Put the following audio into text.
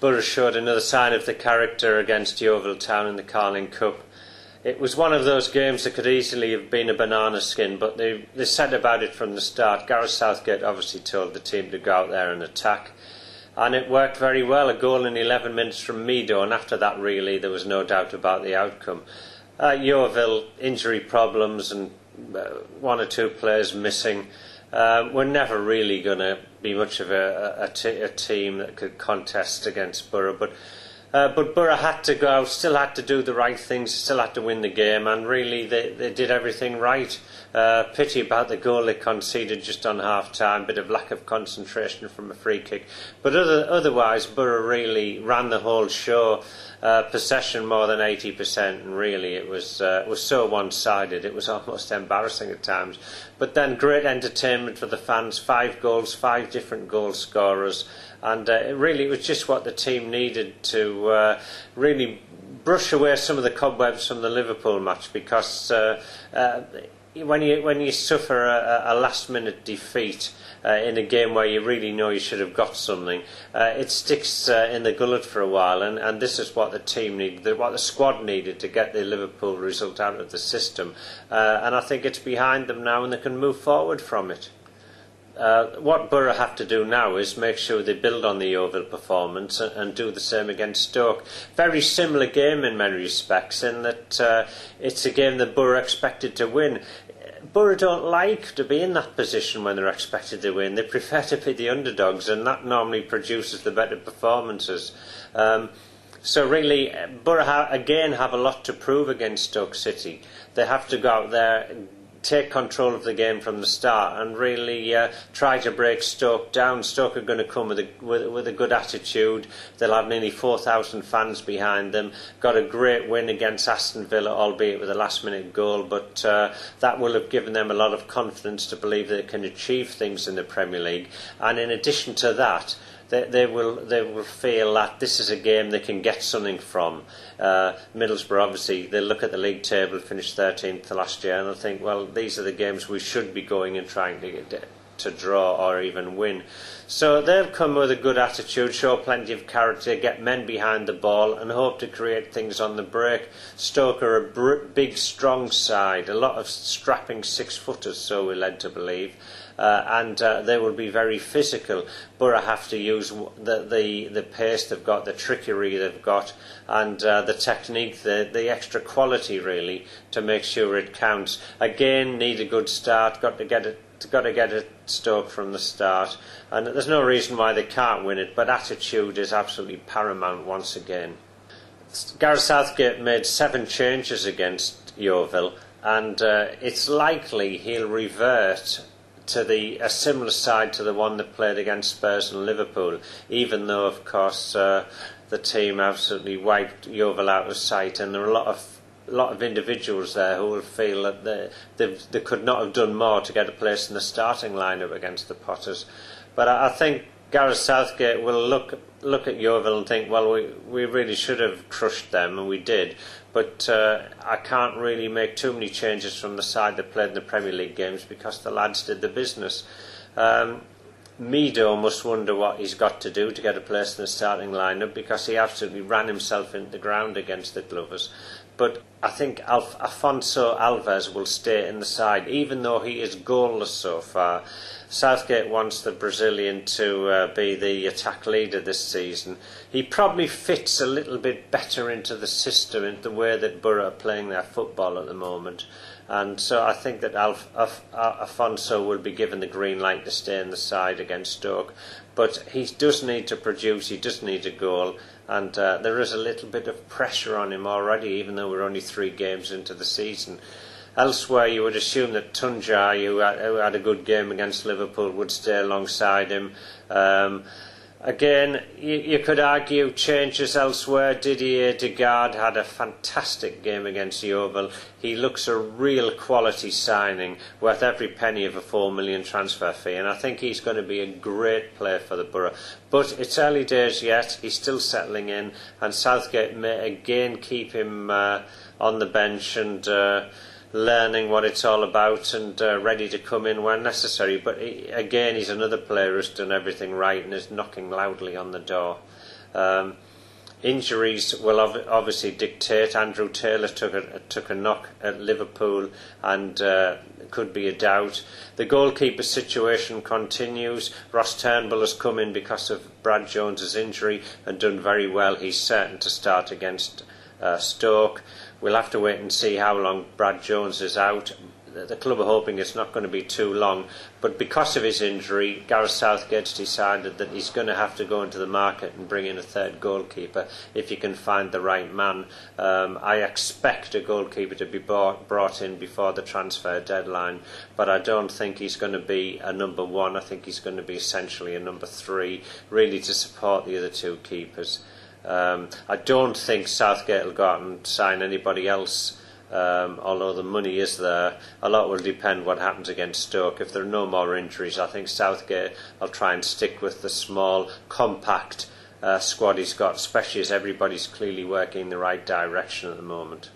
Boro showed another sign of the character against Yeovil Town in the Carling Cup. It was one of those games that could easily have been a banana skin, but they said about it from the start. Gareth Southgate obviously told the team to go out there and attack, and it worked very well. A goal in 11 minutes from Mido, and after that really there was no doubt about the outcome. Yeovil, injury problems and one or two players missing. We're never really going to be much of a team that could contest against Boro, but Boro had to go out, still had to do the right things, still had to win the game, and really they did everything right. Pity about the goal they conceded just on half-time, bit of lack of concentration from a free kick. But otherwise, Boro really ran the whole show, possession more than 80%, and really it was so one-sided, it was almost embarrassing at times. But then great entertainment for the fans, 5 goals, 5 different goal scorers, and it was just what the team needed to really brush away some of the cobwebs from the Liverpool match, because when you suffer a last-minute defeat in a game where you really know you should have got something, it sticks in the gullet for a while, and this is what the team needed, what the squad needed to get the Liverpool result out of the system, and I think it's behind them now and they can move forward from it. What Boro have to do now is make sure they build on the Yeovil performance and do the same against Stoke. Very similar game in many respects, in that it's a game that Boro expected to win. Boro don't like to be in that position when they're expected to win. They prefer to be the underdogs, and that normally produces the better performances. So really, Boro again have a lot to prove against Stoke City. They have to go out there, take control of the game from the start, and really try to break Stoke down. Stoke are going to come with a good attitude. They'll have nearly 4,000 fans behind them. Got a great win against Aston Villa, albeit with a last-minute goal, but that will have given them a lot of confidence to believe they can achieve things in the Premier League. And in addition to that, they will feel that this is a game they can get something from. Middlesbrough, obviously, they'll look at the league table, finished 13th last year, and they'll think, well, these are the games we should be going and trying to draw or even win. So they'll come with a good attitude, show plenty of character, get men behind the ball, and hope to create things on the break. Stoke are a big, strong side, a lot of strapping 6-footers, so we're led to believe. And they will be very physical. Boro have to use the pace they've got, the trickery they've got, and the technique, the extra quality really, to make sure it counts. Again, need a good start. Got to get it Stoke from the start, and there's no reason why they can't win it. But attitude is absolutely paramount once again. Gareth Southgate made 7 changes against Yeovil, and it's likely he'll revert to a similar side to the one that played against Spurs and Liverpool, even though of course the team absolutely wiped Yeovil out of sight, and there are a lot of individuals there who will feel that they could not have done more to get a place in the starting lineup against the Potters. But I think Gareth Southgate will look at Yeovil and think, well, we really should have crushed them, and we did. But I can't really make too many changes from the side that played in the Premier League games, because the lads did the business. Mido must wonder what he's got to do to get a place in the starting lineup, because he absolutely ran himself into the ground against the Glovers. But I think Afonso Alves will stay in the side, even though he is goalless so far. Southgate wants the Brazilian to be the attack leader this season. He probably fits a little bit better into the system, into the way that Boro are playing their football at the moment. And so I think that Afonso will be given the green light to stay in the side against Stoke. But he does need to produce, he does need a goal, and there is a little bit of pressure on him already, even though we're only 3 games into the season. Elsewhere, you would assume that Tunjai, who had a good game against Liverpool, would stay alongside him. Again, you could argue changes elsewhere. Didier Degarde had a fantastic game against Yeovil. He looks a real quality signing, worth every penny of a $4 million transfer fee, and I think he's going to be a great player for the Boro. But it's early days yet. He's still settling in, and Southgate may again keep him on the bench and learning what it's all about, and ready to come in when necessary. But again, he's another player who's done everything right and is knocking loudly on the door. Injuries will obviously dictate. Andrew Taylor took a knock at Liverpool and could be a doubt. The goalkeeper situation continues. Ross Turnbull has come in because of Brad Jones's injury and done very well. He's certain to start against Stoke. We'll have to wait and see how long Brad Jones is out. The club are hoping it's not going to be too long, but because of his injury, Gareth Southgate's decided that he's going to have to go into the market and bring in a third goalkeeper if he can find the right man. I expect a goalkeeper to be brought in before the transfer deadline, but I don't think he's going to be a number one. I think he's going to be essentially a number three, really to support the other two keepers. I don't think Southgate will go out and sign anybody else. Although the money is there, a lot will depend what happens against Stoke. If there are no more injuries, I think Southgate will try and stick with the small, compact squad he's got, especially as everybody's clearly working in the right direction at the moment.